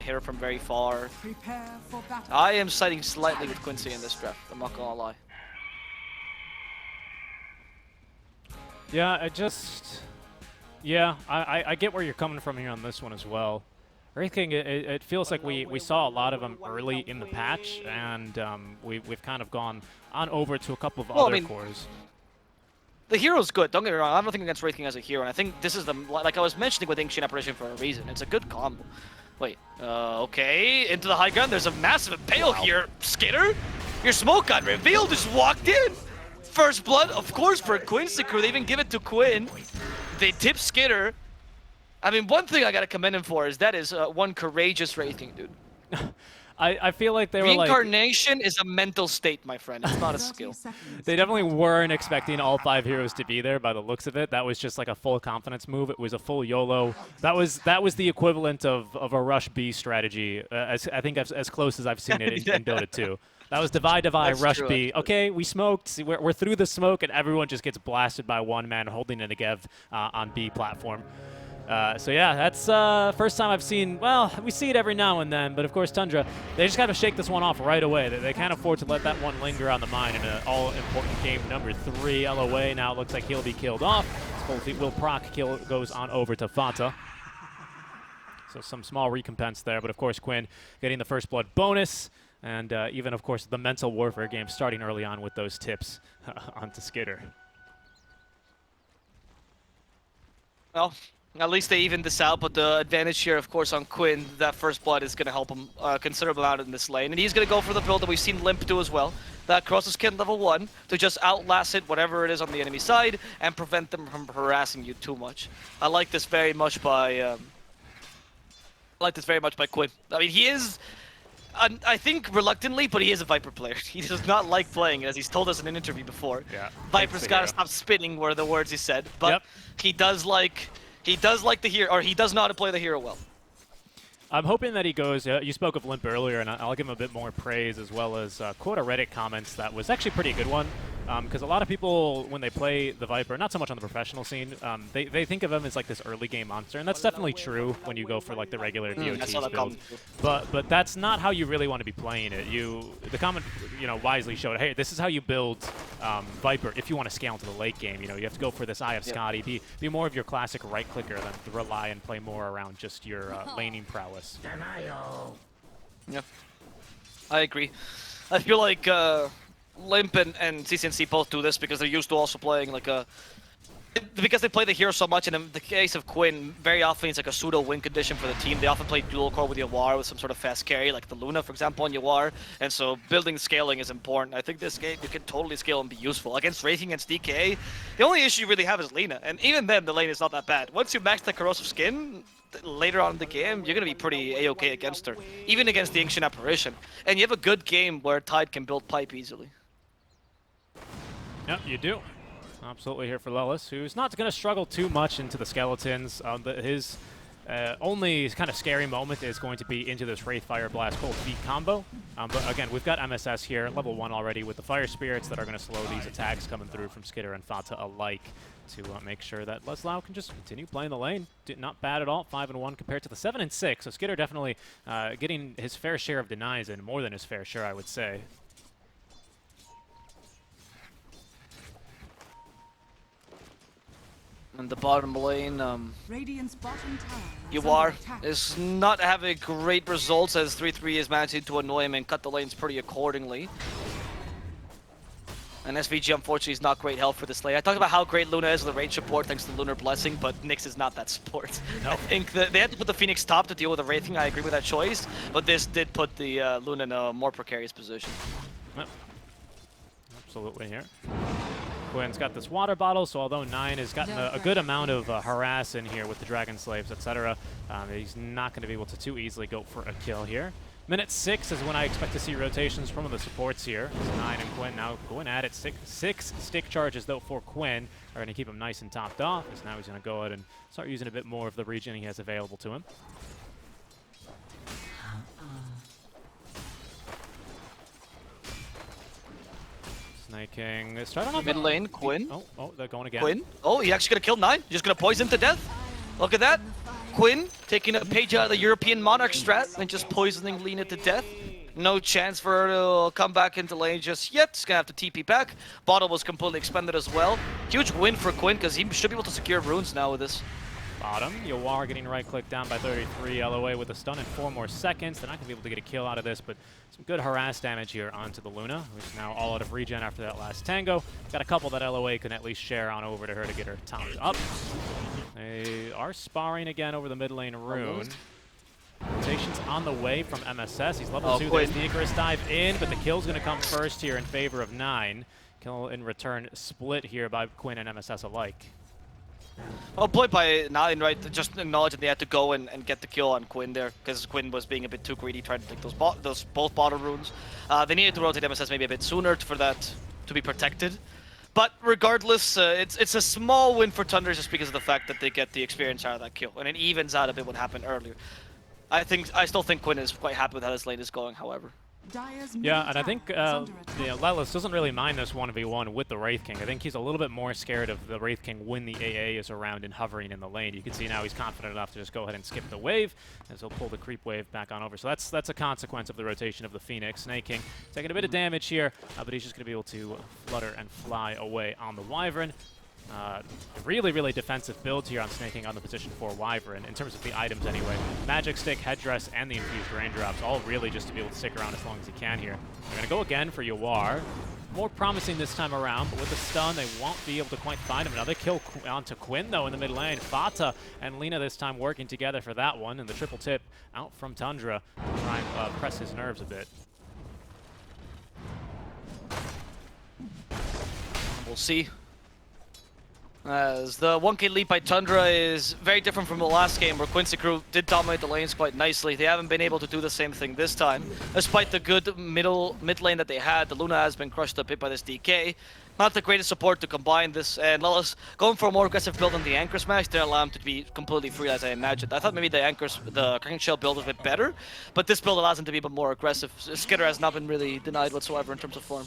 hero from very far. I am siding slightly with Quincy in this draft, I'm not gonna lie. Yeah, I get where you're coming from here on this one as well. Wraith King, it feels like we saw a lot of them early in the patch, and we've kind of gone on over to a couple of other cores. The hero's good, don't get me wrong, I have nothing against Wraith King as a hero, and I think this is the, like I was mentioning with Ancient Apparition for a reason, it's a good combo. Wait, okay, into the high ground, there's a massive impale here. Skitter, your smoke got revealed, just walked in. First blood, of course, for Quincy crew, they even give it to Quinn. They tip Skitter. I mean, one thing I gotta commend him for is that is one courageous Wraith King, dude. I feel like they were like... Reincarnation is a mental state, my friend. It's not a skill. They definitely weren't expecting all 5 heroes to be there by the looks of it. That was just like a full confidence move. It was a full YOLO. That was the equivalent of a Rush B strategy, I think as close as I've seen it in Dota 2. That was divide, Rush B. Okay, we smoked. We're through the smoke, and everyone just gets blasted by one man holding a Negev on B platform. So yeah, that's first time I've seen, well, we see it every now and then, but of course Tundra, they just got to shake this one off right away. They can't afford to let that one linger on the mind in an all-important game number 3. LOA now it looks like he'll be killed off. This will proc kill goes on over to Fanta. So some small recompense there, but of course Quinn getting the first blood bonus, and even of course the mental warfare game starting early on with those tips onto Skitter. Well, at least they evened this out, but the advantage here, of course, on Quinn, that first blood is going to help him considerable out in this lane. And he's going to go for the build that we've seen Limp do as well. That crosses Kin level 1 to just outlast it, whatever it is on the enemy side, and prevent them from harassing you too much. I like this very much by Quinn. I mean, he is, I think reluctantly, but he is a Viper player. He does not like playing it, as he's told us in an interview before. Yeah, Viper's got to stop spitting were the words he said, but he does like the hero, or he does know how to play the hero well. I'm hoping that he goes, you spoke of Limp earlier, and I'll give him a bit more praise, as well as quote a Reddit comments that was actually a pretty good one. Because a lot of people, when they play the Viper, not so much on the professional scene, they think of him as like this early game monster, and that's definitely true when you go for like the regular VODS build. But that's not how you really want to be playing it. The comment, wisely showed, hey, this is how you build Viper if you want to scale into the late game. You have to go for this Eye of Scotty, be more of your classic right clicker than to rely and play more around just your laning prowess. Yeah, I agree. I feel like Limp and CCNC both do this because they're used to also playing like because they play the hero so much, and in the case of Quinn, very often it's like a pseudo win condition for the team. They often play dual core with Yawar with some sort of fast carry, like the Luna, for example, on Yawar, and so building scaling is important. I think this game, you can totally scale and be useful. Against Wraithing, against DK, the only issue you really have is Lina, and even then, the lane is not that bad. Once you max the Corrosive Skin, later on in the game, you're going to be pretty A-okay against her, even against the Ancient Apparition. And you have a good game where Tide can build pipe easily. Yep, you do. Absolutely here for Lelis, who's not going to struggle too much into the skeletons. His only kind of scary moment is going to be into this Wraith Fire Blast Cold Feet combo. But again, we've got MSS here, level 1 already, with the Fire Spirits that are going to slow these attacks coming through from Skitter and Fata alike to make sure that Leslau can just continue playing the lane. Not bad at all, 5-1 compared to the 7-6. So Skitter definitely getting his fair share of denies, and more than his fair share, I would say. In the bottom lane, Yawar is not having great results, as 3-3 is managing to annoy him and cut the lanes pretty accordingly. And SVG, unfortunately, is not great health for this lane. I talked about how great Luna is with the range support thanks to the Lunar Blessing, but Nyx is not that support. No. I think that they had to put the Phoenix top to deal with the Wraithing. I agree with that choice, but this did put the Luna in a more precarious position. Yep. Absolutely here. Quinn's got this water bottle, so although 9 has gotten a good amount of harass in here with the Dragon Slaves, etc., he's not going to be able to too easily go for a kill here. Minute 6 is when I expect to see rotations from the supports here. It's 9 and Quinn now going at it. Six stick charges, though, for Quinn are going to keep him nice and topped off, as now he's going to go ahead and start using a bit more of the regen he has available to him. Snaking. Start on mid lane, Quinn. Oh, they're going again. Quinn. Oh, he actually gonna kill 9. Just gonna poison to death. Look at that. Quinn taking a page out of the European Monarch strat and just poisoning Lina to death. No chance for her to come back into lane just yet. He's gonna have to TP back. Bottle was completely expended as well. Huge win for Quinn because he should be able to secure runes now with this. Bottom, Yawar getting right-clicked down by 33, LOA with a stun in 4 more seconds. They're not going to be able to get a kill out of this, but some good harass damage here onto the Luna, who's now all out of regen after that last tango. Got a couple that LOA can at least share on over to her to get her towers up. They are sparring again over the mid lane rune. Rotation's on the way from MSS. He's level 2. There's the Icarus dive in, but the kill's going to come first here in favor of 9. Kill in return split here by Quinn and MSS alike. Well played by 9, right? Just acknowledging they had to go and get the kill on Quinn there, because Quinn was being a bit too greedy trying to take those both bottom runes. They needed to rotate MSS maybe a bit sooner for that to be protected. But regardless, it's a small win for Tundra just because of the fact that they get the experience out of that kill, and it evens out a bit what happened earlier. I still think Quinn is quite happy with how this lane is going, however. Yeah, and I think Lelis doesn't really mind this 1v1 with the Wraith King. I think he's a little bit more scared of the Wraith King when the AA is around and hovering in the lane. You can see now he's confident enough to just go ahead and skip the wave, as he'll pull the creep wave back on over. So that's a consequence of the rotation of the Phoenix. Snake King taking a bit of damage here, but he's just going to be able to flutter and fly away on the Wyvern. Really defensive builds here on Snaking on the position for Wyvern, in terms of the items anyway. Magic Stick, Headdress, and the Infused Raindrops, all really just to be able to stick around as long as he can here. They're going to go again for Yawar. More promising this time around, but with the stun, they won't be able to quite find him. Another kill onto Quinn, though, in the mid lane. Fata and Lina this time working together for that one, and the triple tip out from Tundra to try and press his nerves a bit. We'll see. As the 1k lead by Tundra is very different from the last game where Quincy crew did dominate the lanes quite nicely. They haven't been able to do the same thing this time. Despite the good mid lane that they had, the Luna has been crushed a bit by this DK. Not the greatest support to combine this, and Lelis going for a more aggressive build on the Anchor Smash didn't allow him to be completely free as I imagined. I thought maybe the Cracking Shell build was a bit better, but this build allows him to be a bit more aggressive. Skitter has not been really denied whatsoever in terms of form.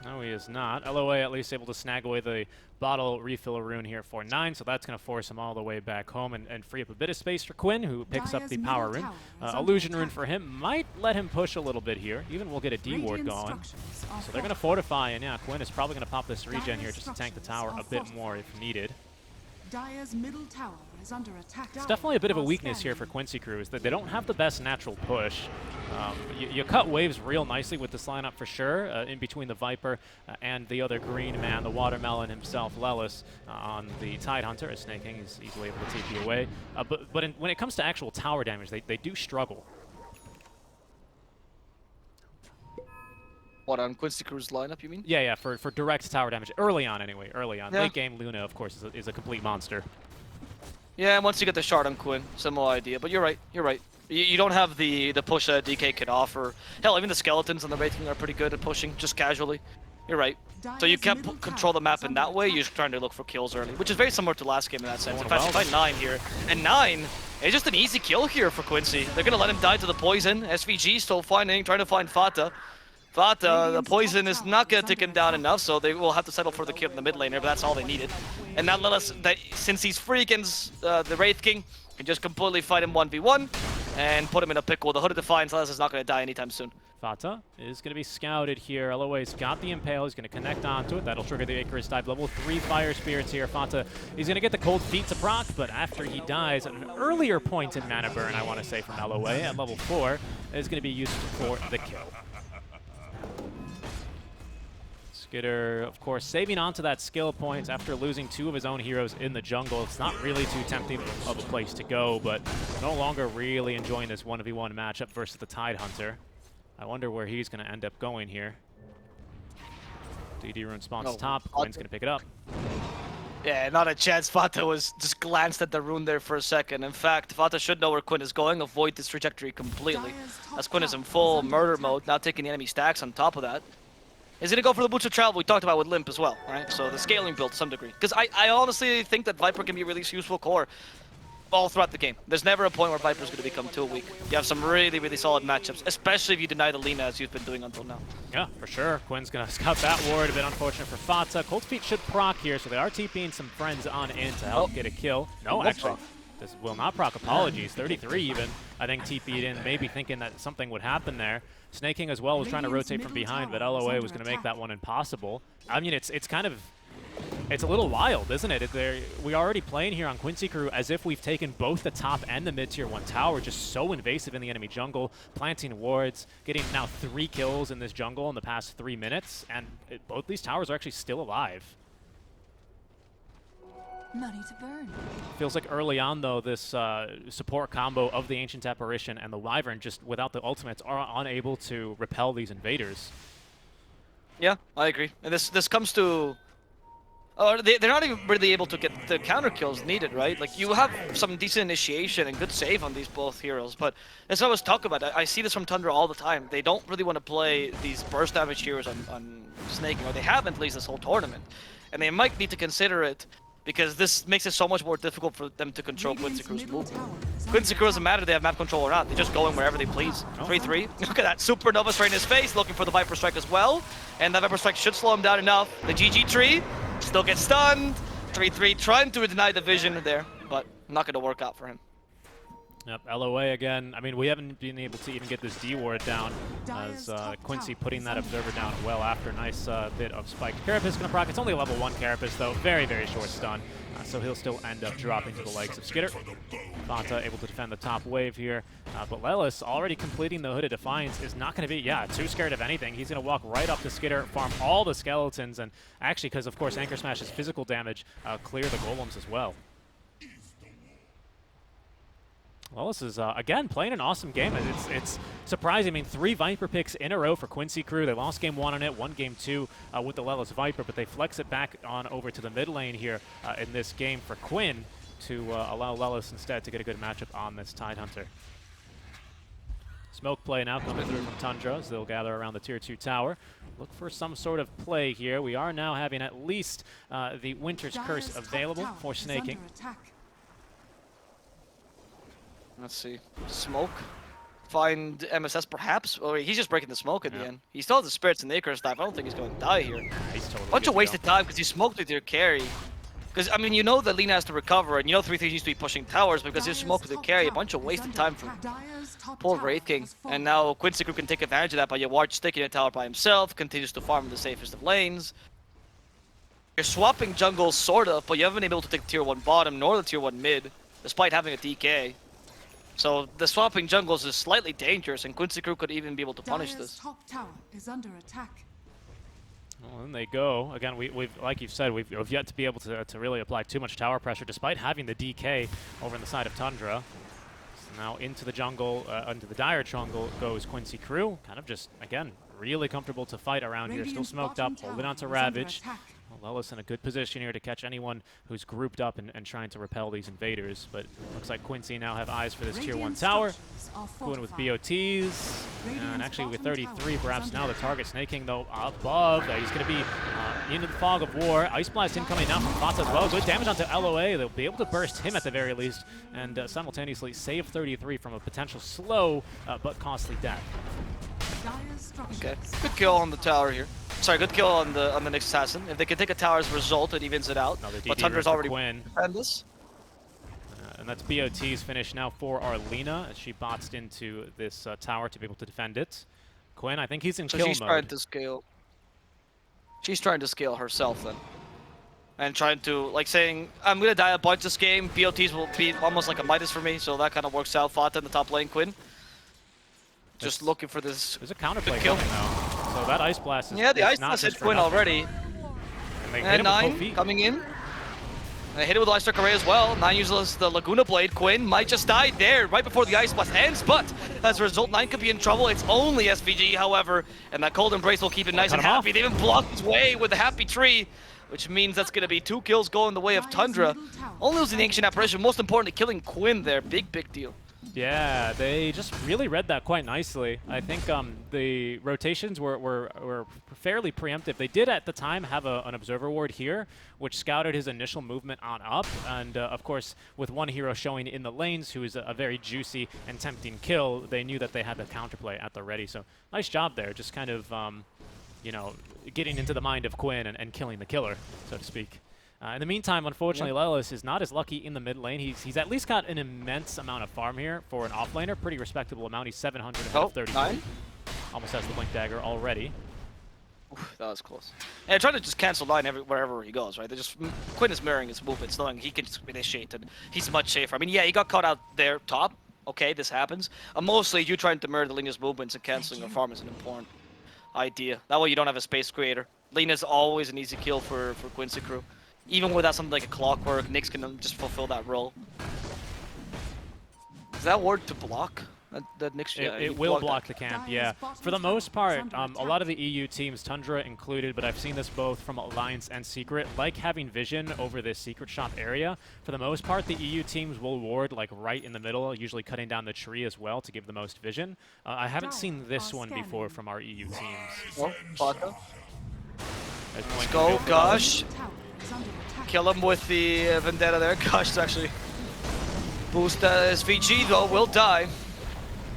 No, he is not. LOA at least able to snag away the bottle refill rune here for 9, so that's going to force him all the way back home and free up a bit of space for Quinn, who picks up the power rune. Illusion rune for him might let him push a little bit here. Even we'll get a D-ward going. So they're going to fortify, and yeah, Quinn is probably going to pop this regen here just to tank the tower a bit more if needed. Dire's middle tower is under attack. It's definitely a bit of a weakness here for Quincy crew, is that they don't have the best natural push. You cut waves real nicely with this lineup for sure, in between the Viper and the other green man, the Watermelon himself, Lelis, on the Tidehunter, as Snaking is easily able to TP away. But when it comes to actual tower damage, they do struggle. What, on Quincy Crew's lineup, you mean? Yeah, for direct tower damage. Early on, anyway. Early on. Yeah. Late game, Luna, of course, is a complete monster. Yeah, and once you get the shard on Quinn, similar idea. But you're right. You don't have the push that DK could offer. Hell, even the skeletons on the Wraith King are pretty good at pushing, just casually. You're right. So you can't control the map in that way. You're just trying to look for kills early, which is very similar to last game in that sense. In fact, you find 9 here. And 9 is just an easy kill here for Quincy. They're going to let him die to the poison. SVG still trying to find Fata. But the poison is not going to take him down enough, so they will have to settle for the kill in the mid lane there, but that's all they needed. And that let us, since he's free against the Wraith King, can just completely fight him 1v1 and put him in a pickle. The Hood of Defiance, Lelis is not going to die anytime soon. Fata is going to be scouted here. LOA's got the Impale. He's going to connect onto it. That'll trigger the Icarus dive. Level 3 Fire Spirits here. Fata, he's going to get the Cold Feet to proc, but after he dies, at an earlier point in mana burn, I want to say, from LOA, at level 4, is going to be used for the kill. Skitter, of course, saving onto that skill point after losing 2 of his own heroes in the jungle. It's not really too tempting of a place to go, but no longer really enjoying this 1v1 matchup versus the Tidehunter. I wonder where he's going to end up going here. DD rune spawns top. Quinn's going to pick it up. Yeah, not a chance. Fata was just glanced at the rune there for a second. In fact, Fata should know where Quinn is going, avoid this trajectory completely. As Quinn is in full murder mode, now taking the enemy stacks on top of that. He's going to go for the Boots of Travel we talked about with Limp as well, right? So the scaling build to some degree. Because I honestly think that Viper can be a really useful core. all throughout the game. There's never a point where Viper's going to become too weak. You have some really, really solid matchups, especially if you deny the Lina as you've been doing until now. Yeah, for sure. Quinn's going to scout that ward. A bit unfortunate for Fata. Cold Feet should proc here, so they are TPing some friends on in to help get a kill. No, actually, this will not proc. Apologies. 33 even, I think, TP'd in, maybe thinking that something would happen there. Snaking as well was trying to rotate from behind, but LOA was going to make that one impossible. I mean, it's kind of... It's a little wild, isn't it? We're already playing here on Quincy Crew as if we've taken both the top and the mid-tier 1 tower, just so invasive in the enemy jungle, planting wards, getting now 3 kills in this jungle in the past 3 minutes, and both these towers are actually still alive. Money to burn. Feels like early on, though, this support combo of the Ancient Apparition and the Wyvern, just without the ultimates, are unable to repel these invaders. Yeah, I agree. And this comes to... they're not even really able to get the counter kills needed, right? Like, you have some decent initiation and good save on these both heroes, but as I was talking about, I see this from Tundra all the time. They don't really want to play these burst damage heroes on snaking, or they haven't at least this whole tournament. And they might need to consider it, because this makes it so much more difficult for them to control Quincy Crew's movement. Quincy Crew doesn't matter if they have map control or not, they just go in wherever they please. 3-3, look at that, Supernova straight in his face, looking for the Viper Strike as well. And that Viper Strike should slow him down enough. The GG tree still gets stunned. 3-3 trying to deny the vision there, but not going to work out for him. Yep, LOA again. I mean, we haven't been able to even get this D ward down as Quincy putting that Observer down well after. Nice bit of spike. Carapace going to proc. It's only a level 1 Carapace, though. Very, very short stun. So he'll still end up dropping to the legs of Skitter. Fanta able to defend the top wave here. But Lelis, already completing the Hooded Defiance, is not going to be, too scared of anything. He's going to walk right up to Skitter, farm all the skeletons, and actually, because of course Anchor Smash's physical damage, clear the golems as well. Lelis is, again, playing an awesome game. It's surprising. I mean, 3 Viper picks in a row for Quincy Crew. They lost game 1 on it, won game 2 with the Lelis Viper, but they flex it back on over to the mid lane here in this game for Quinn to allow Lelis instead to get a good matchup on this Tidehunter. Smoke play now coming through from Tundra as they'll gather around the tier 2 tower. Look for some sort of play here. We are now having at least the Winter's Curse available for snaking. Let's see. Smoke. Find MSS perhaps? Oh, he's just breaking the smoke at the end. He still has the Spirits and the Acre staff. I don't think he's going to die here. He's totally bunch of wasted time because he smoked with your carry. Because, I mean, you know that Lina has to recover, and you know 3-3 needs to be pushing towers because he smoked with your carry. A bunch of wasted time from poor Wraith King. And now Quincy Crew can take advantage of that by Yaward sticking a tower by himself, continues to farm in the safest of lanes. You're swapping jungles, sort of, but you haven't been able to take the tier 1 bottom nor the tier 1 mid, despite having a DK. So the swapping jungles is slightly dangerous, and Quincy Crew could even be able to punish this. Top tower is under attack. Well, then they go. Again, we've like you've said, we've yet to be able to really apply too much tower pressure, despite having the DK over on the side of Tundra. So now into the jungle, into the Dire jungle goes Quincy Crew. Kind of just, again, really comfortable to fight around here. Still smoked up, holding on to Ravage. Lelis in a good position here to catch anyone who's grouped up and trying to repel these invaders. But looks like Quincy now have eyes for this tier 1 tower. Going with BOTs. And actually with 33, perhaps now the target snaking though above. He's going to be into the fog of war. Ice Blast incoming now from Fata as well. Good damage onto LOA. They'll be able to burst him at the very least. And simultaneously save 33 from a potential slow but costly death. Okay, good kill on the tower here. Sorry, good kill on the next assassin. If they can take a tower as a result, it evens it out. But Tundra's already defend this. And that's BOT's finish now for Arlena as she botsed into this tower to be able to defend it. Quinn, I think he's in kill mode. She's trying to scale. She's trying to scale herself then. And trying to, like saying, I'm going to die a bunch this game. BOTs will be almost like a Midas for me, so that kind of works out. Fata in the top lane, Quinn. Just looking for this. There's a counterplay coming now. So that Ice Blast is the Ice Blast hit Quinn already. And 9 coming in. They hit it with the Ice Strike Array as well. 9 uses the Laguna Blade. Quinn might just die there right before the Ice Blast ends, but as a result, 9 could be in trouble. It's only SVG, however, and that Cold Embrace will keep it nice and happy. They even blocked his way with the Happy Tree, which means that's going to be 2 kills going the way of Tundra. Only losing the Ancient Apparition, most importantly, killing Quinn there. Big, big deal. Yeah, they just really read that quite nicely. I think the rotations were fairly preemptive. They did at the time have an observer ward here, which scouted his initial movement on up. And of course, with one hero showing in the lanes, who is a very juicy and tempting kill, they knew that they had the counterplay at the ready. So nice job there, just kind of, you know, getting into the mind of Quinn and killing the killer, so to speak. In the meantime, unfortunately, Lelis is not as lucky in the mid lane. He's at least got an immense amount of farm here for an offlaner. Pretty respectable amount. He's 700 ahead of 33. Almost has the Blink Dagger already. Oof, that was close. And trying to just cancel 9 wherever he goes, right? Quinn is mirroring his movements, knowing he can just initiate, and he's much safer. I mean, yeah, he got caught out there top. Okay, this happens. Mostly, you trying to mirror the Lina's movements and canceling your farm is an important idea. That way you don't have a space creator. Lina's always an easy kill for Quincy crew. Even without something like a clockwork, Nyx can just fulfill that role. Is that word to block? That Nyx, yeah, it will block the camp, yeah. For the most part, a lot of the EU teams, Tundra included, but I've seen this both from Alliance and Secret, like having vision over this secret shop area. For the most part, the EU teams will ward like right in the middle, usually cutting down the tree as well to give the most vision. I haven't seen this one before from our EU teams. Oh, Baka. Let's go, Gosh. Kill him with the Vendetta there. Gosh, to actually boost his VG, though, will die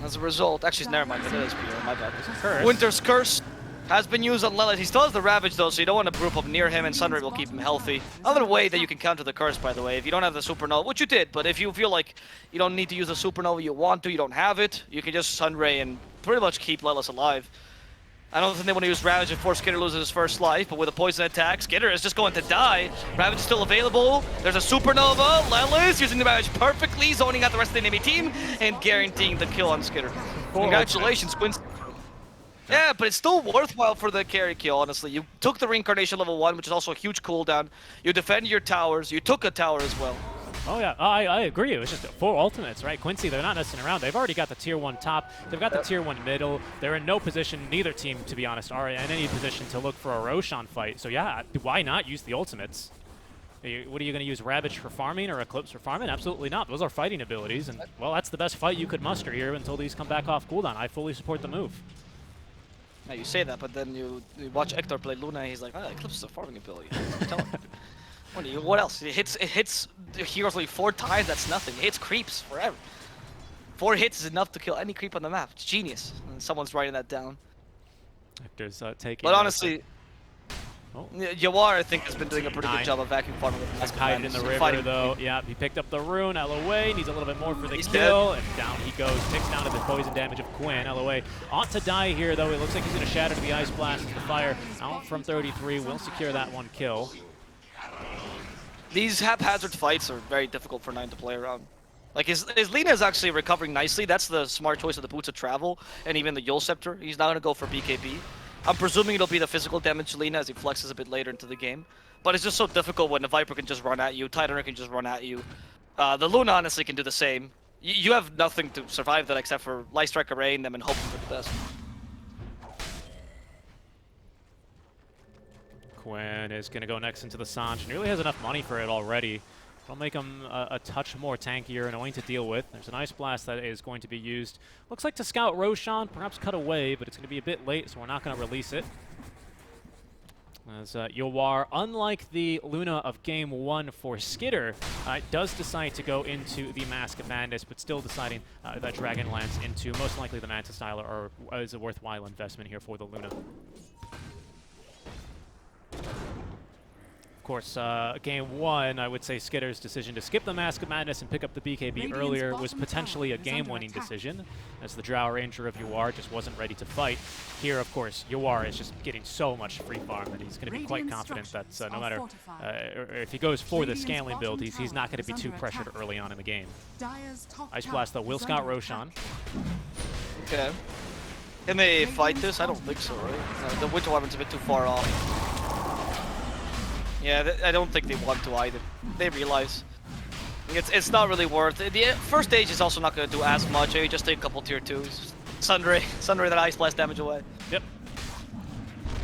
as a result. Actually, never mind. Vendetta's PR, my bad. Curse. Winter's Curse has been used on Lelis. He still has the Ravage, though, so you don't want to group up near him, and Sunray will keep him healthy. Another way that you can counter the Curse, by the way, if you don't have the Supernova, which you did, but if you feel like you don't need to use the Supernova, you want to, you don't have it, you can just Sunray and pretty much keep Lelis alive. I don't think they want to use Ravage before Skitter loses his first life, but with a poison attack, Skitter is just going to die. Ravage is still available. There's a Supernova. Lelis using the Ravage perfectly, zoning out the rest of the enemy team, and guaranteeing the kill on Skitter. Congratulations, Quincy. Yeah, but it's still worthwhile for the carry kill, honestly. You took the Reincarnation level 1, which is also a huge cooldown. You defended your towers. You took a tower as well. Oh yeah, I agree. It was just 4 ultimates, right? Quincy, they're not messing around. They've already got the tier 1 top. They've got the tier 1 middle. They're in no position, neither team, to be honest, are in any position to look for a Roshan fight. So yeah, why not use the ultimates? What are you going to use, Ravage for farming or Eclipse for farming? Absolutely not. Those are fighting abilities, and well, that's the best fight you could muster here until these come back off cooldown. I fully support the move. Now you say that, but then you watch Hector play Luna, and he's like, oh, Eclipse is a farming ability. Tell him. What else? It hits heroes like 4 times, that's nothing. It hits creeps forever. 4 hits is enough to kill any creep on the map. It's genius. And someone's writing that down. Hector's taking... But honestly, Yawar, I think, has been doing a pretty good job of vacuum farming with Mask hiding in the river, though. Yeah, he picked up the rune. LOA needs a little bit more for the kill. And down he goes. Takes down to the poison damage of Quinn. LOA ought to die here, though. It looks like he's going to shatter to the Ice Blast as the fire out from 33. Will secure that 1 kill. These haphazard fights are very difficult for 9 to play around. Like, his Lina is actually recovering nicely. That's the smart choice of the Boots of Travel, and even the Yule Scepter. He's not going to go for BKB. I'm presuming it'll be the physical damage to Lina as he flexes a bit later into the game. But it's just so difficult when the Viper can just run at you, Titanner can just run at you. The Luna honestly can do the same. You have nothing to survive that except for Light Strike arraying them and hoping for the best. Quinn is going to go next into the Sange. Nearly has enough money for it already. It'll make him a touch more tankier, annoying to deal with. There's an Ice Blast that is going to be used. Looks like to scout Roshan, perhaps cut away, but it's going to be a bit late, so we're not going to release it. As Yawar, unlike the Luna of Game 1 for Skitter, does decide to go into the Mask of Madness, but still deciding that Dragonlance into most likely the Manta Styler is a worthwhile investment here for the Luna. Of course, Game 1, I would say Skitter's decision to skip the Mask of Madness and pick up the BKB earlier was potentially a game-winning decision, as the Drow Ranger of Yawar just wasn't ready to fight. Here, of course, Yawar is just getting so much free farm that he's going to be quite confident that no matter if he goes for the scaling build, he's not going to be too pressured early on in the game. Ice Blast, though, will scout Roshan. Okay. Can they fight this? I don't think so, right? The Winter Wyvern's a bit too far off. Yeah, I don't think they want to either. They realize it's not really worth it. The first stage is also not going to do as much. You just take a couple tier 2s. Sunray that Ice Blast damage away. Yep.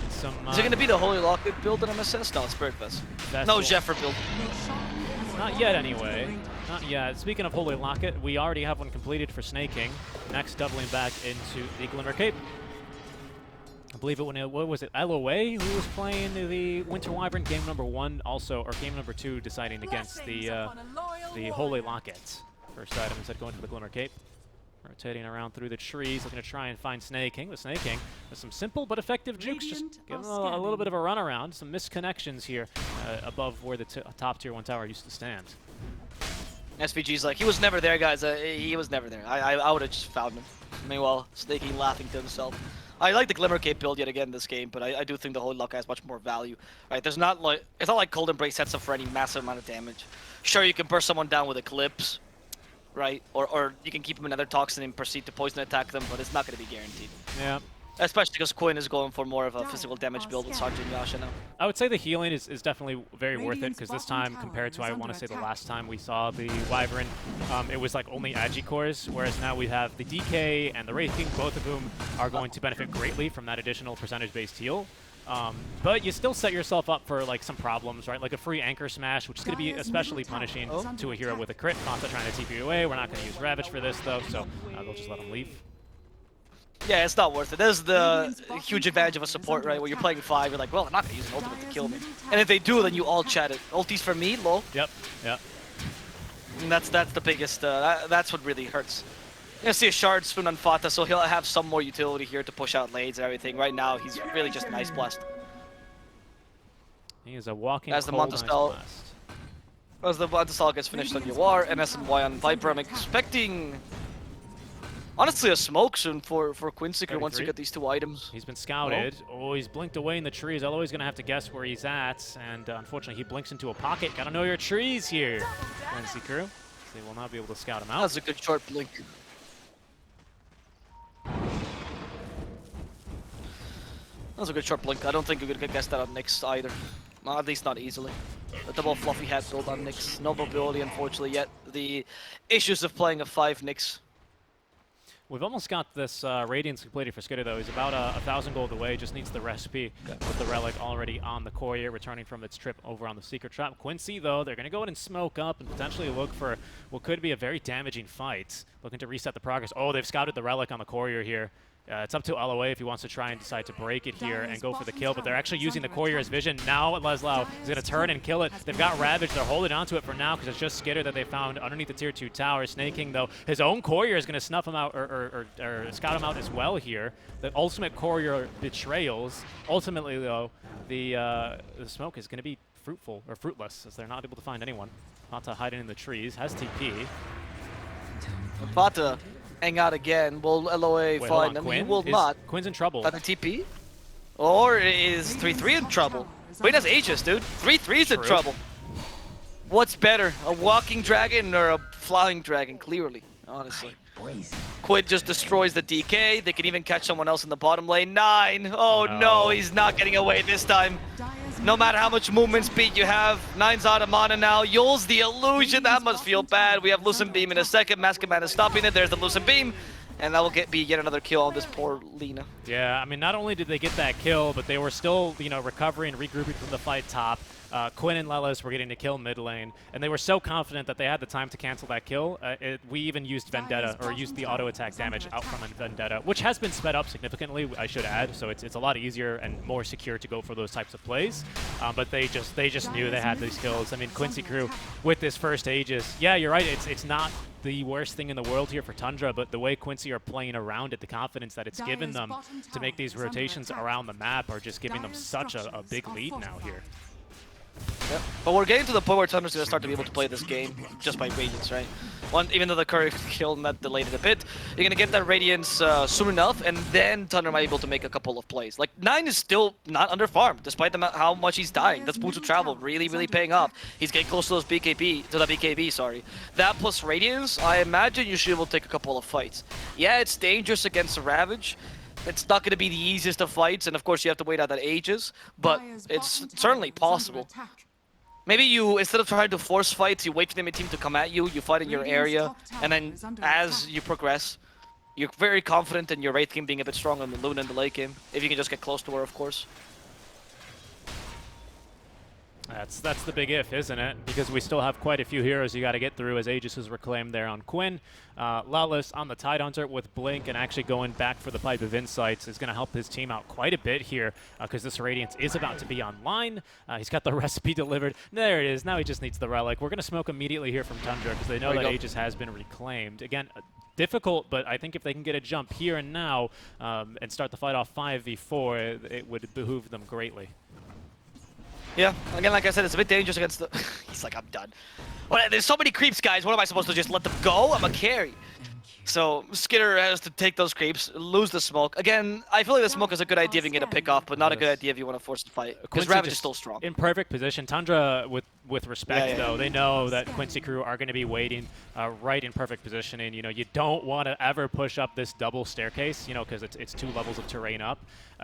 Is it going to be the Holy Locket build in MSS? No, it's Spirit Vessel. No, Jeffer build. Not yet, anyway. Not yet. Speaking of Holy Locket, we already have one completed for Snaking. Next, doubling back into the Glimmer Cape. I believe it when what was it? LOA who was playing the Winter Wyvern game number 1, also, or game number 2, deciding against the Holy Locket. First item instead going for the Glimmer Cape. Rotating around through the trees, looking to try and find Snaking. The Snaking with some simple but effective jukes, just giving a little bit of a runaround. Some misconnections here above where the top tier 1 tower used to stand. SVG's like, he was never there, guys. He was never there. I would have just found him. Meanwhile, Snaking laughing to himself. I like the Glimmer Cape build yet again in this game, but I do think the Holy Lock has much more value. Right? There's not like it's not like Cold Embrace sets up for any massive amount of damage. Sure, you can burst someone down with Eclipse, right? Or you can keep them in another toxin and proceed to poison attack them, but it's not going to be guaranteed. Yeah. Especially because Quinn is going for more of a physical damage build with Sanjay and Yasha now. I would say the healing is definitely very worth it, because this time, compared to, I want to say, the last time we saw the Wyvern, it was like only Agi cores, whereas now we have the DK and the Wraith King, both of whom are going to benefit greatly from that additional percentage-based heal. But you still set yourself up for like some problems, right? Like a free anchor smash, which is going to be especially punishing to a hero with a crit. Fanta trying to TP you away. We're not going to use Ravage for this, though, so they'll just let him leave. Yeah, it's not worth it. There's the huge advantage of a support, right? Where you're playing 5, you're like, well, I'm not going to use an ultimate to kill me. And if they do, then you all chat it. Ultis for me, lol. Yep, yep. And that's the biggest, that's what really hurts. You're going to see a Shard Spoon on Fata, so he'll have some more utility here to push out lanes and everything. Right now, he's really just nice blessed. He is a walking as the cold Montestal, as the Montestal gets finished on Yawar, MSNY on Viper, I'm expecting... honestly, a smoke soon for Quincy once you get these 2 items. He's been scouted. Oh, he's blinked away in the trees. Otherwise, going to have to guess where he's at. And unfortunately, he blinks into a pocket. Got to know your trees here, Quincy crew. They will not be able to scout him out. That's a good short blink. That was a good short blink. I don't think you're going to guess that on Nyx either. Well, at least not easily. The double fluffy hat build on Nyx. No mobility, unfortunately, yet. The issues of playing a 5 Nyx. We've almost got this Radiance completed for Skitter, though. He's about 1,000 gold away, just needs the recipe with the Relic already on the Courier, returning from its trip over on the Secret Trap. Quincy, though, they're going to go ahead and smoke up and potentially look for what could be a very damaging fight. Looking to reset the progress. Oh, they've scouted the Relic on the Courier here. It's up to LOA if he wants to try and decide to break it here and go for the kill, but they're actually using the Courier's vision. Now Leslau is going to turn and kill it. They've got Ravage. They're holding onto it for now because it's just Skitter that they found underneath the tier 2 tower. Snaking, though, his own Courier is going to snuff him out or scout him out as well here. The ultimate Courier betrayals. Ultimately, though, the smoke is going to be fruitful or fruitless as they're not able to find anyone. Fata hiding in the trees, has TP. Fata hang out again. Will LOA find him? He will not. Quinn's in trouble. At the TP? Or is 3-3 in trouble? Quinn has Aegis, dude. 3-3's in trouble. What's better, a walking dragon or a flying dragon? Clearly, honestly. Quinn just destroys the DK. They can even catch someone else in the bottom lane. 9. Oh no, he's not getting away this time. No matter how much movement speed you have, 9's out of mana now. Yule's the illusion. That must feel bad. We have Lucent Beam in a second. Mask Command is stopping it. There's the Lucent Beam. And that will be yet another kill on this poor Lina. Yeah, I mean, not only did they get that kill, but they were still, recovering, regrouping from the fight top. Quinn and Lelis were getting to kill mid lane, and they were so confident that they had the time to cancel that kill. We even used Vendetta, or used the auto attack damage out from Vendetta, which has been sped up significantly, I should add. So it's a lot easier and more secure to go for those types of plays. But they just knew they had these kills. I mean, Quincy crew with this first Aegis. Yeah, you're right. It's not the worst thing in the world here for Tundra, but the way Quincy are playing around it, the confidence that it's given them to make these rotations around the map are just giving them such a big lead now here. Yep. But we're getting to the point where Tundra's going to start to be able to play this game just by Radiance, right? Even though the Curry kill that delayed it a bit, you're going to get that Radiance soon enough, and then Tundra might be able to make a couple of plays. Like, 9 is still not under farm, despite how much he's dying. That's Boots of Travel really, really paying off. He's getting close to those BKB, sorry. That plus Radiance, I imagine you should be able to take a couple of fights. Yeah, it's dangerous against the Ravage. It's not going to be the easiest of fights, and of course you have to wait out that Aegis, but it's certainly possible. Maybe you, instead of trying to force fights, you wait for the mid team to come at you, you fight in your area, and then as you progress, you're very confident in your Wraith game being a bit stronger than the Luna in the late game, if you can just get close to her, of course. That's the big if, isn't it? Because we still have quite a few heroes you got to get through, as Aegis is reclaimed there on Quinn. Lawless on the Tidehunter with Blink, and actually going back for the Pipe of Insights is going to help his team out quite a bit here, because this Radiance is about to be online. He's got the recipe delivered. There it is. Now he just needs the Relic. We're going to smoke immediately here from Tundra, because they know that Aegis has been reclaimed. Again, difficult, but I think if they can get a jump here and now and start the fight off 5v4, it would behoove them greatly. Yeah, again, like I said, it's a bit dangerous against the... He's like, I'm done. Well, there's so many creeps, guys. What am I supposed to just let them go? I'm a carry. So Skitter has to take those creeps, lose the smoke. Again, I feel like the smoke is a good idea if you can get a pick off, but not a good idea if you want to force the fight. Because Ravage is still strong. In perfect position. Tundra, with respect, though, they know that Quincy crew are going to be waiting right in perfect positioning. You know, you don't want to ever push up this double staircase, you know, because it's 2 levels of terrain up.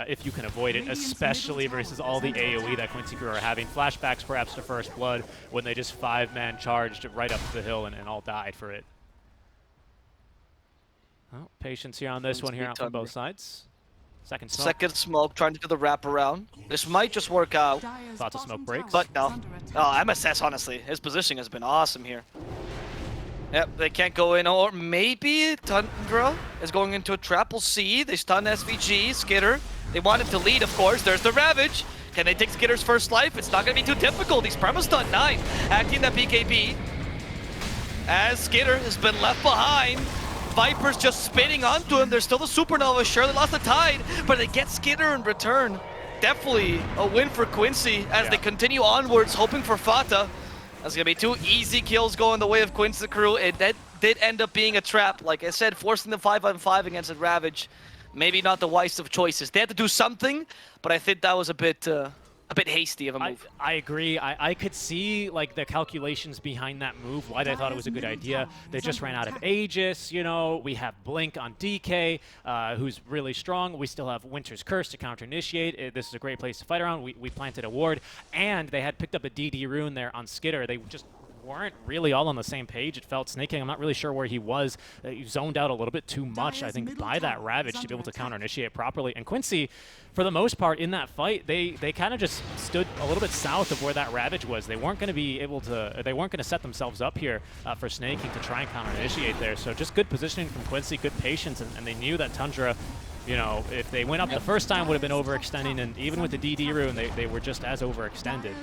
If you can avoid it, especially versus all the AoE that Quincy crew are having. Flashbacks perhaps to First Blood when they just 5-man charged right up the hill and all died for it. Well, patience here on this one here out from both sides. Second smoke. Second smoke, trying to do the wraparound. This might just work out. Thought the smoke breaks. But no. Oh, MSS, honestly. His positioning has been awesome here. Yep, they can't go in. Or maybe Tundra is going into a trap. We'll see. They stun SVG, Skitter. They wanted to lead, of course. There's the Ravage. Can they take Skitter's first life? It's not going to be too difficult. He's perma-stun 9. Acting that BKB. As Skitter has been left behind. Viper's just spinning onto him. There's still the Supernova. Sure, they lost the Tide, but they get Skitter in return. Definitely a win for Quincy as they continue onwards, hoping for Fata. That's going to be 2 easy kills going the way of Quincy crew. That did end up being a trap. Like I said, forcing the 5-on-5 against a Ravage. Maybe not the wisest of choices. They had to do something, but I think that was a bit hasty of a move. I agree. I could see like the calculations behind that move, why they thought it was a good idea. They just ran out of Aegis, you know. We have Blink on DK, who's really strong. We still have Winter's Curse to counter-initiate. This is a great place to fight around. We planted a ward, and they had picked up a DD rune there on Skitter. They just weren't really all on the same page. It felt Snake King, I'm not really sure where he was. He zoned out a little bit too much, I think, by that Ravage to be able to counter-initiate properly. And Quincy, for the most part, in that fight, they kind of just stood a little bit south of where that Ravage was. They weren't going to be able to, they weren't going to set themselves up here for Snake King to try and counter-initiate there. So just good positioning from Quincy, good patience, and they knew that Tundra, you know, if they went up the first time, would have been overextending, and even with the DD rune, they were just as overextended.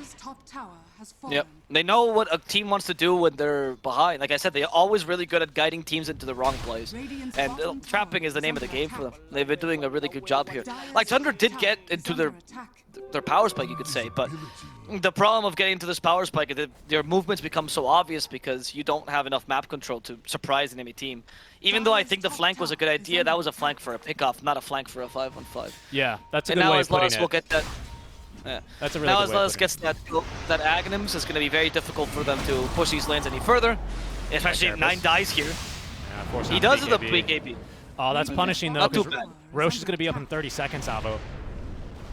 Yep. They know what a team wants to do when they're behind. Like I said, they're always really good at guiding teams into the wrong plays. And trapping is the name of the game for them. They've been doing a really good job here. Like, Tundra did get into their power spike, you could say, but the problem of getting into this power spike is that their movements become so obvious because you don't have enough map control to surprise an enemy team. Even though I think the flank was a good idea, that was a flank for a pickoff, not a flank for a 5-on-5. Yeah, that's a good way of putting it. We'll get that. Yeah. That's a really now good as way Lawless gets that Aghanims, it's going to be very difficult for them to push these lanes any further, especially if 9 dies here. Yeah, he does the BKB. Oh, that's punishing though, because Roche is going to be up in 30 seconds, Avo.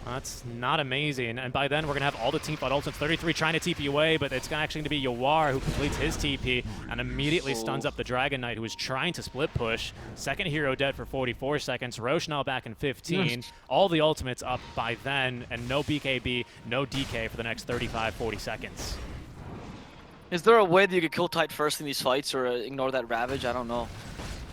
That's not amazing, and by then we're going to have all the teamfight ultimates. 33 trying to TP away, but it's actually going to be Yawar who completes his TP and immediately stuns up the Dragon Knight, who is trying to split push. Second hero dead for 44 seconds. Roche now back in 15. All the ultimates up by then, and no BKB, no DK for the next 35-40 seconds. Is there a way that you could kill Tide first in these fights, or ignore that Ravage? I don't know.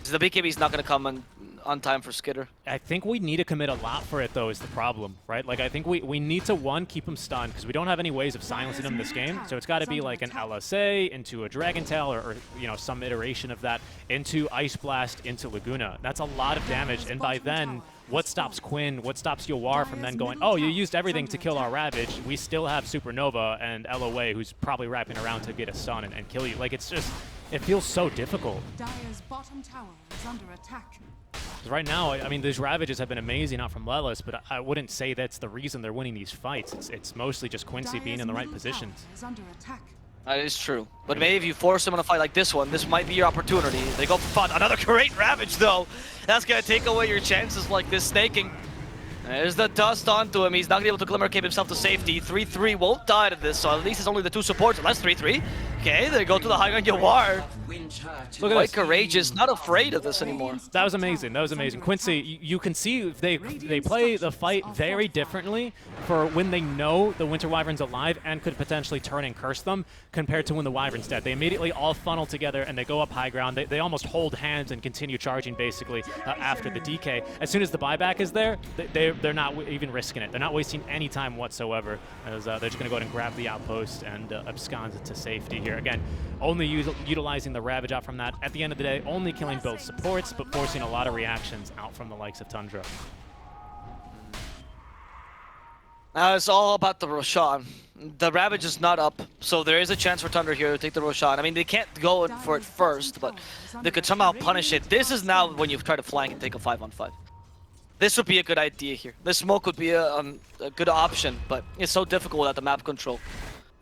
The BKB is not going to come on time for Skitter. I think we need to commit a lot for it, though, is the problem, right? Like, I think we need to, one, keep him stunned, because we don't have any ways of silencing him in this game. So it's got to be like an LSA into a Dragon Tail, or, you know, some iteration of that, into Ice Blast, into Laguna. That's a lot of damage, and by then, what stops Quinn, what stops Yawar from then going, oh, you used everything to kill our Ravage, we still have Supernova and LOA, who's probably wrapping around to get a stun and kill you. Like, it's just, it feels so difficult. Dire's bottom tower is under attack. Right now, I mean, these Ravages have been amazing out from Lelis, but I wouldn't say that's the reason they're winning these fights. It's mostly just Quincy being in the right positions. That is true. But maybe if you force them in a fight like this one, this might be your opportunity. They go for fun. Another great Ravage, though. That's going to take away your chances like this snaking. There's the dust onto him. He's not going to be able to Glimmer Cape himself to safety. 3-3 won't die to this, so at least it's only the 2 supports. Unless 3-3. Okay, they go to the high ground. Yawar Look at Quite this. courageous, not afraid of this anymore. That was amazing. That was amazing. Quincy, you can see they play the fight very differently for when they know the Winter Wyvern's alive and could potentially turn and curse them compared to when the Wyvern's dead. They immediately all funnel together and they go up high ground. They almost hold hands and continue charging basically after the DK. As soon as the buyback is there, they're not even risking it. They're not wasting any time whatsoever as they're just going to go ahead and grab the outpost and abscond to safety here. Again, only utilizing the Ravage out from that. At the end of the day, only killing both supports, but forcing a lot of reactions out from the likes of Tundra. Now it's all about the Roshan. The Ravage is not up, so there is a chance for Tundra here to take the Roshan. I mean, they can't go for it first, but they could somehow punish it. This is now when you try to flank and take a 5-on-5. This would be a good idea here. This smoke would be a good option, but it's so difficult without the map control.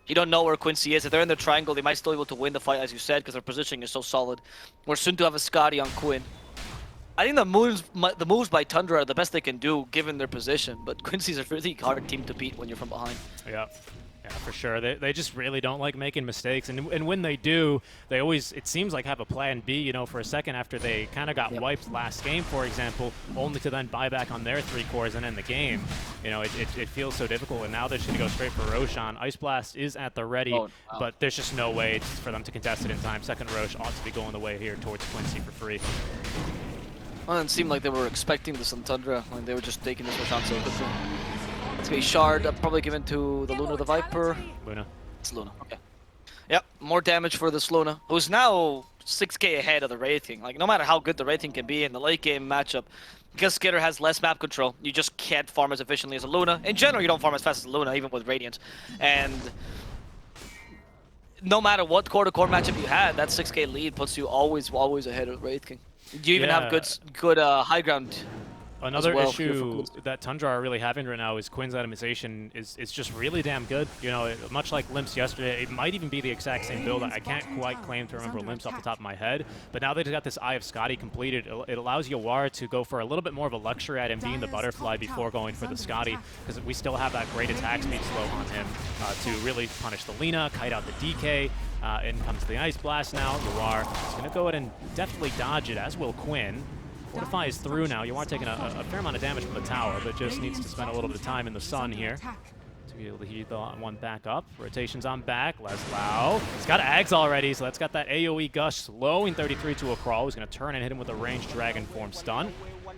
You don't know where Quincy is. If they're in the triangle, they might still be able to win the fight, as you said, because their positioning is so solid. We're soon to have a Scotty on Quinn. I think the moves by Tundra are the best they can do, given their position, but Quincy's a really hard team to beat when you're from behind. Yeah. Yeah, for sure. They just really don't like making mistakes, and when they do, they always, it seems like, have a plan B, you know, for a second after they kind of got wiped last game, for example, only to then buy back on their 3 cores and end the game. You know, it feels so difficult, and now they're just going to go straight for Roshan. Ice Blast is at the ready, but there's just no way for them to contest it in time. Second Rosh ought to be going the way here towards Quincy for free. Well, it seemed like they were expecting this on Tundra, like they were just taking this Roshan so quickly. It's gonna be Shard, probably given to the Luna the Viper. Luna. It's Luna, okay. Yep, more damage for this Luna, who's now 6k ahead of the Wraithing. Like, no matter how good the Wraithing can be in the late game matchup, because Skitter has less map control, you just can't farm as efficiently as a Luna. In general, you don't farm as fast as a Luna, even with Radiant. And no matter what core-to-core matchup you had, that 6k lead puts you always ahead of Wraith King. You even have good high ground. Another issue that Tundra are really having right now is Quinn's itemization is just really damn good. You know, much like Limps yesterday, it might even be the exact same build. I can't quite claim to remember Limps off the top of my head, but now they just got this Eye of Scotty completed, it allows Yawar to go for a little bit more of a luxury item being the Butterfly before going for the Scotty, because we still have that great attack speed slow on him to really punish the Lina, kite out the DK. In comes the Ice Blast now. Yawar is going to go ahead and definitely dodge it, as will Quinn. Fortify is through now. You are taking a fair amount of damage from the tower, but just needs to spend a little bit of time in the sun here to be able to heat the one back up. Rotations on back. Leslau. He's got Ags already, so that's got that AoE gush slowing 33 to a crawl. He's going to turn and hit him with a ranged Dragon Form stun.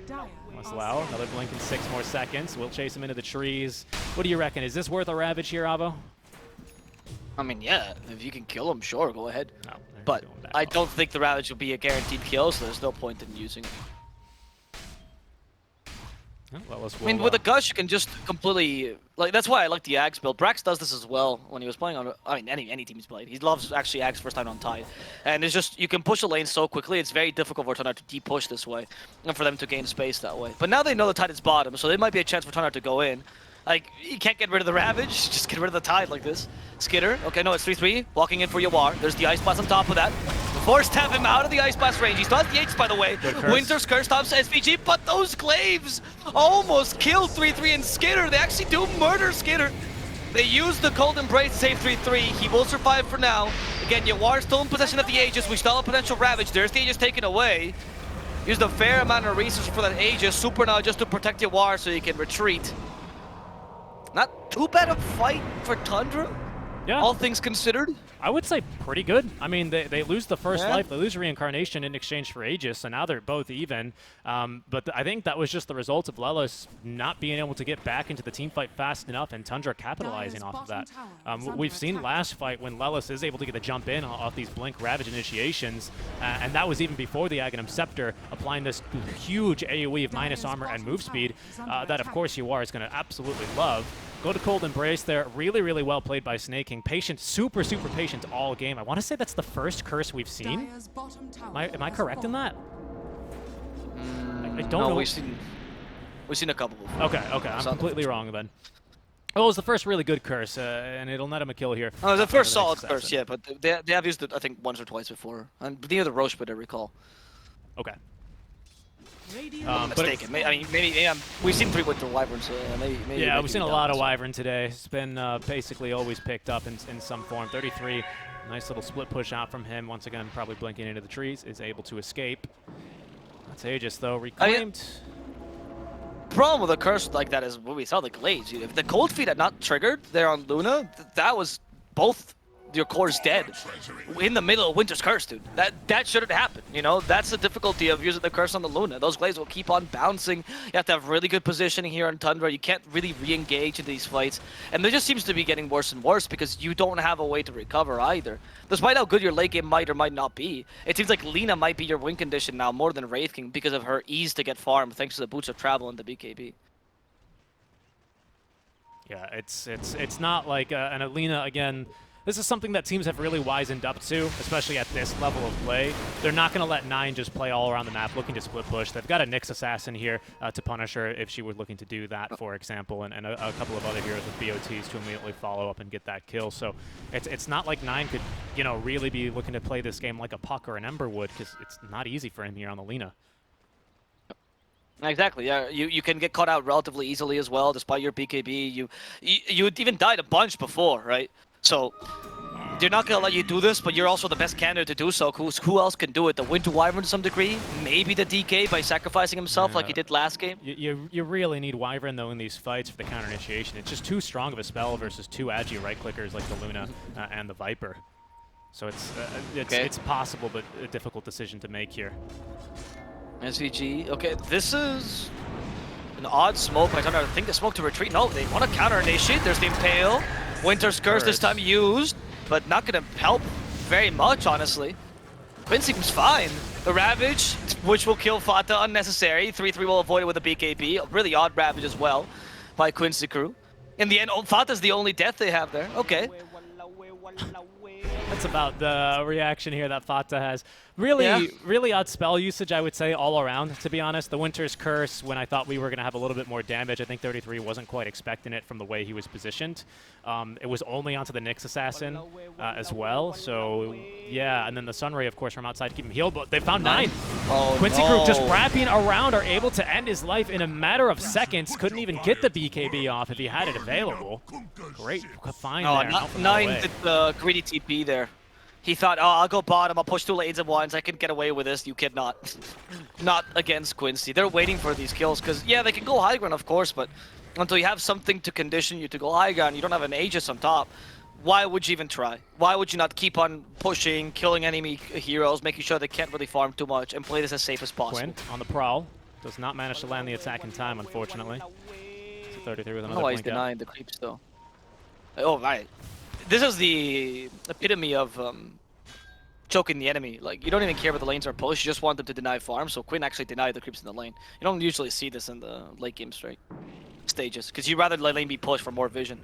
Leslau, another blink in 6 more seconds. We'll chase him into the trees. What do you reckon? Is this worth a Ravage here, Avo? I mean, yeah, if you can kill him, sure, go ahead. No, but I don't think the Ravage will be a guaranteed kill, so there's no point in using it. Well, I mean, with a Gush, you can just completely... Like, that's why I like the Axe build. Brax does this as well when he was playing on... I mean, any team he's played. He loves, actually, Axe first time on Tide. And it's just, you can push a lane so quickly, it's very difficult for Tundra to de-push this way, and for them to gain space that way. But now they know the Tide is bottom, so there might be a chance for Tundra to go in. Like, you can't get rid of the Ravage, just get rid of the Tide like this. Skitter, okay, no, it's 3-3, walking in for Yawar. There's the Ice Blast on top of that. Forced tap him out of the Ice Blast range. He still has the H, by the way. Winter's Curse stops SVG, but those Glaives almost killed 3-3 and Skitter. They actually do murder Skitter. They use the Cold Embrace to save 3-3. He will survive for now. Again, Yawar still in possession of the Aegis. We still have a potential Ravage. There's the Aegis taken away. Used a fair amount of resources for that Aegis. Super now just to protect Yawar so he can retreat. Not too bad a fight for Tundra, all things considered. I would say pretty good. I mean, they lose the first life, they lose Reincarnation in exchange for Aegis, so now they're both even. But I think that was just the result of Lelis not being able to get back into the team fight fast enough, and Tundra capitalizing off of that. We've seen last fight when Lelis is able to get the jump in off these Blink Ravage initiations, and that was even before the Aghanim Scepter, applying this huge AoE of minus armor and move speed that, of course, Yawar is going to absolutely love. Go to Cold Embrace there. Really, really well played by Snaking. Patient, super patient all game. I want to say that's the first curse we've seen. Am I correct in that? I don't know. We've seen a couple before. Okay. I'm completely wrong then. Oh, it was the first really good curse, and it'll net him a kill here. Oh, the first solid curse, yeah, but they have used it, I think, once or twice before. And near the Roche, but I recall. Okay. Mistaken. I mean, maybe we've seen 3 Winter Wyverns, so maybe yeah, we've seen a lot of Wyvern today. It's been basically always picked up in some form. 33 Nice little split push out from him. Once again, probably blinking into the trees. Is able to escape. That's Aegis, though. Reclaimed. Problem with a curse like that is what we saw the Glades. If the Cold Feet had not triggered there on Luna, that was both your cores dead in the middle of Winter's Curse, dude. That shouldn't happen, you know? That's the difficulty of using the curse on the Luna. Those Glades will keep on bouncing. You have to have really good positioning here on Tundra. You can't really re-engage in these fights. And it just seems to be getting worse and worse because you don't have a way to recover either. Despite how good your late game might or might not be, it seems like Lina might be your win condition now more than Wraith King because of her ease to get farm thanks to the Boots of Travel and the BKB. Yeah, it's not like an Alina again. This is something that teams have really wisened up to, especially at this level of play. They're not going to let 9 just play all around the map looking to split push. They've got a Nyx Assassin here to punish her if she were looking to do that, for example, and a couple of other heroes with BOTs to immediately follow up and get that kill. So it's not like 9 could, you know, really be looking to play this game like a Puck or an Ember would, because it's not easy for him here on the Lina. Exactly, yeah. You can get caught out relatively easily as well, despite your BKB. You even died a bunch before, right? So they're not going to let you do this, but you're also the best candidate to do so. Who else can do it? The Winter Wyvern to some degree? Maybe the DK by sacrificing himself like he did last game? You really need Wyvern, though, in these fights for the counter initiation. It's just too strong of a spell versus 2 agi right-clickers like the Luna and the Viper. So it's possible, but a difficult decision to make here. SVG. Okay, this is an odd smoke. I don't know. I think the smoke to retreat. No, they want to counter initiate. There's the Impale. Winter's Curse this time used, but not going to help very much, honestly. Quincy seems fine. The Ravage, which will kill Fata, unnecessary. 3-3 will avoid it with a BKB. A really odd Ravage as well by Quincy crew. In the end, Fata's the only death they have there. Okay. That's about the reaction here that Fata has. Really odd spell usage, I would say, all around, to be honest. The Winter's Curse, when I thought we were going to have a little bit more damage, I think 33 wasn't quite expecting it from the way he was positioned. It was only onto the Nyx Assassin as well, so yeah. And then the Sunray, of course, from outside to keep him healed, but they found 9. Oh, Quincy crew just wrapping around are able to end his life in a matter of seconds. Couldn't even get the BKB off if he had it available. Great find there. 9 did the greedy TP there. He thought, oh, I'll go bottom, I'll push 2 lanes at once, I can get away with this. You cannot. Not against Quincy. They're waiting for these kills, because, yeah, they can go high ground, of course, but until you have something to condition you to go high ground, you don't have an Aegis on top, why would you even try? Why would you not keep on pushing, killing enemy heroes, making sure they can't really farm too much, and play this as safe as possible? Quinn on the prowl. Does not manage to land the attack in time, unfortunately. So 33 with another why he's denying the creeps, though. Oh, right. This is the epitome of choking the enemy. Like, you don't even care about the lanes are pushed, you just want them to deny farm, so Quinn actually denied the creeps in the lane. You don't usually see this in the late game stages, because you'd rather let lane be pushed for more vision.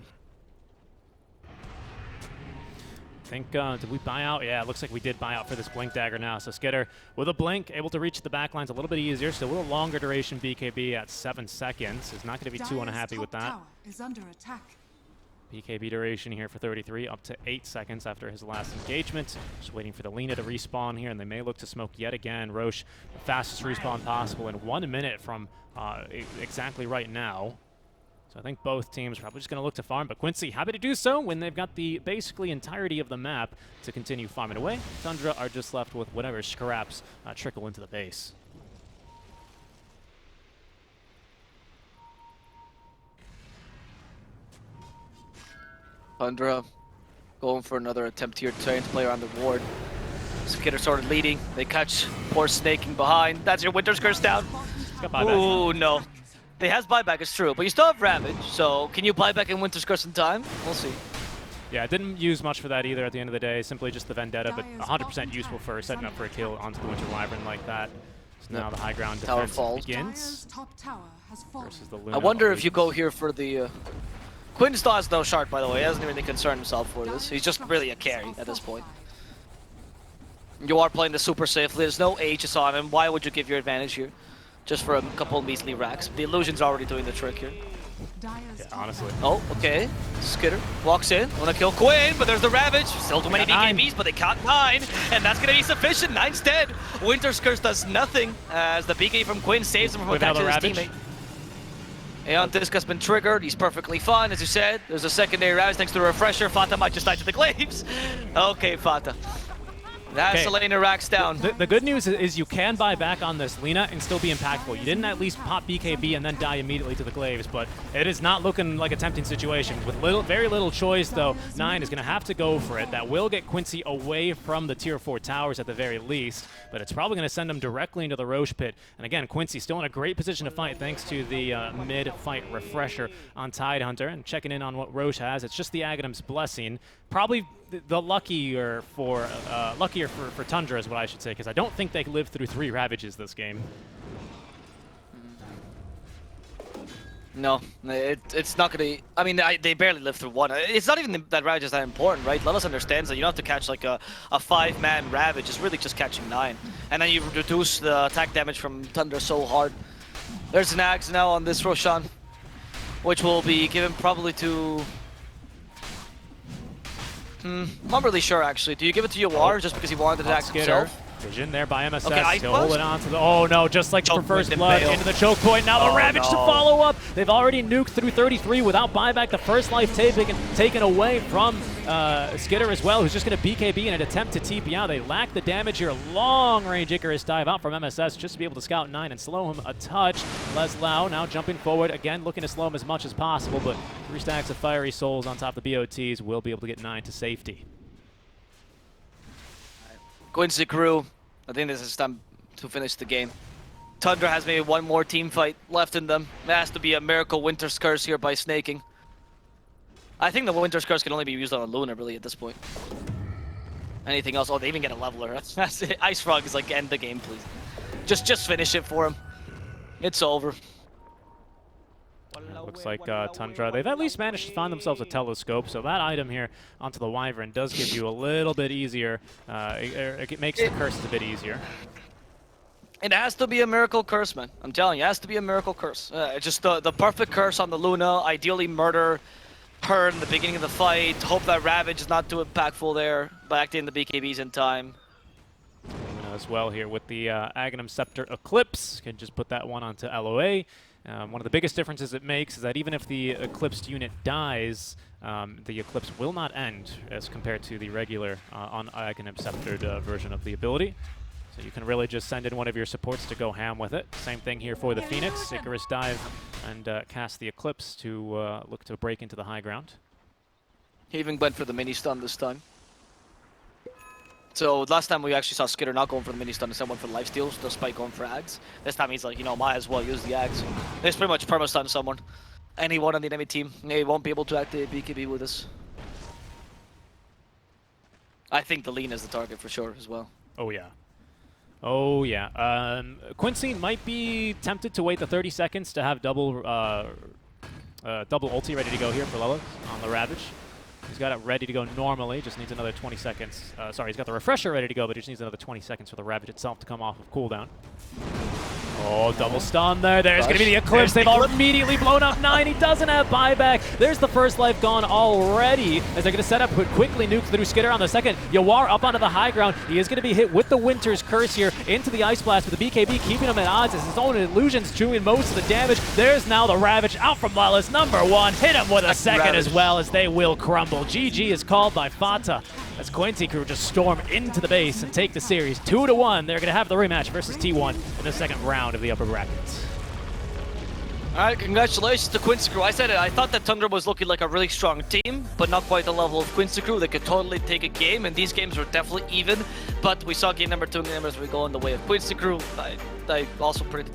I think, did we buy out? Yeah, it looks like we did buy out for this Blink Dagger now. So Skitter, with a Blink, able to reach the backlines a little bit easier. Still with a longer duration BKB at 7 seconds. Is not going to be too unhappy with that. Is under attack. BKB duration here for 33, up to 8 seconds after his last engagement. Just waiting for the Lina to respawn here, and they may look to smoke yet again. Roche, the fastest respawn possible in 1 minute from exactly right now. So I think both teams are probably just going to look to farm, but Quincy happy to do so when they've got the basically entirety of the map to continue farming away. Tundra are just left with whatever scraps trickle into the base. Tundra going for another attempt here, trying to play around the ward. Skitter started leading. They catch poor snaking behind. That's your Winter's Curse down. Ooh, no. They has buyback, it's true, but you still have Ravage, so can you buy back in Winter's Curse in time? We'll see. Yeah, I didn't use much for that either at the end of the day, simply just the Vendetta, but 100% useful for setting up for a kill onto the Winter Wyvern like that. So now the high ground defense begins versus the Luna. I wonder if you go here for the... Quinn still has no shard, by the way. He hasn't really concerned himself for this. He's just really a carry at this point. You are playing the super safely. There's no Aegis on him. Why would you give your advantage here? Just for a couple measly racks. The illusion's already doing the trick here. Yeah, honestly. Oh, okay. Skitter walks in. Wanna kill Quinn, but there's the Ravage. Still too many BKBs, but they caught 9. And that's gonna be sufficient. 9's dead. Winter's Curse does nothing as the BK from Quinn saves him from attacking his teammate. Aeon Disc has been triggered. He's perfectly fine, as you said. There's a secondary rise thanks to the refresher. Fata might just die to the glaives. Okay, Fata. That's Selena racks down. The good news is you can buy back on this Lina and still be impactful. You didn't at least pop BKB and then die immediately to the glaives, but it is not looking like a tempting situation. With very little choice, though, 9 is going to have to go for it. That will get Quincy away from the tier 4 towers at the very least, but it's probably going to send him directly into the Roche pit. And again, Quincy still in a great position to fight thanks to the mid-fight refresher on Tidehunter. And checking in on what Roche has, it's just the Aghanim's Blessing. Probably the luckier for Tundra is what I should say, because I don't think they lived through 3 Ravages this game. No, it's not gonna. I mean, they barely lived through 1. It's not even that Ravage is that important, right? Lelis understands that you don't have to catch like a 5-man Ravage. It's really just catching 9, and then you reduce the attack damage from Tundra so hard. There's an Axe now on this Roshan, which will be given probably to. Not really sure actually. Do you give it to Yawar just because he wanted to attack himself? Vision there by MSS, okay, still holding on to the... Oh no, just like for first blood, into the choke point. Now the Ravage to follow up. They've already nuked through 33 without buyback. The first life taken away from Skitter as well, who's just going to BKB in an attempt to TP out. They lack the damage here. Long range Icarus dive out from MSS just to be able to scout 9 and slow him a touch. Les Lau now jumping forward, again looking to slow him as much as possible, but 3 stacks of Fiery Souls on top of the BOTs will be able to get 9 to safety. Quincy crew, I think this is time to finish the game. Tundra has maybe 1 more team fight left in them. It has to be a miracle Winter's Curse here by snaking. I think the Winter's Curse can only be used on a Luna really at this point. Anything else? Oh, they even get a leveler. That's it. Ice Frog is like, end the game, please. Just finish it for him. It's over. Looks like Tundra, they've at least managed to find themselves a telescope, so that item here onto the Wyvern does give you a little bit easier, it makes the curses a bit easier. It has to be a miracle curse, man. I'm telling you, it has to be a miracle curse. Just the perfect curse on the Luna, ideally murder her in the beginning of the fight, hope that Ravage is not too impactful there, back in the BKBs in time. As well here with the Aghanim Scepter Eclipse, can just put that one onto LOA. One of the biggest differences it makes is that even if the Eclipsed unit dies, the Eclipse will not end as compared to the regular on Aghanim Sceptered version of the ability. So you can really just send in one of your supports to go ham with it. Same thing here for the Phoenix. Icarus dive and cast the Eclipse to look to break into the high ground. He even went for the mini stun this time. So last time we actually saw Skitter not going for the mini stun, instead went for the lifesteal, despite going for Ags. This time he's like, you know, might as well use the Ags. It's pretty much perma stun someone. Anyone on the enemy team, they won't be able to activate BKB with us. I think the lean is the target for sure as well. Oh yeah. Oh yeah. Quincy might be tempted to wait the 30 seconds to have double ulti ready to go here for Lilith on the Ravage. He's got it ready to go normally, just needs another 20 seconds. Sorry, he's got the refresher ready to go, but he just needs another 20 seconds for the Ravage itself to come off of cooldown. Oh, double stun there. There's going to be the Eclipse. They've immediately blown up 9. He doesn't have buyback. There's the first life gone already as they're going to set up, but quickly nuke through Skitter on the second. Yawar up onto the high ground. He is going to be hit with the Winter's Curse here into the Ice Blast with the BKB, keeping him at odds as his own illusions doing most of the damage. There's now the Ravage out from Lilith, #1. Hit him with a second as well as they will crumble. GG is called by Fata as Quincy crew just storm into the base and take the series 2-1. They're going to have the rematch versus T1 in the second round of the upper brackets. Alright, congratulations to Quincy crew. I said it, I thought that Tundra was looking like a really strong team, but not quite the level of Quincy crew. They could totally take a game, and these games were definitely even, but we saw game number 2 and game number 3 go in the way of Quincy crew. I also predicted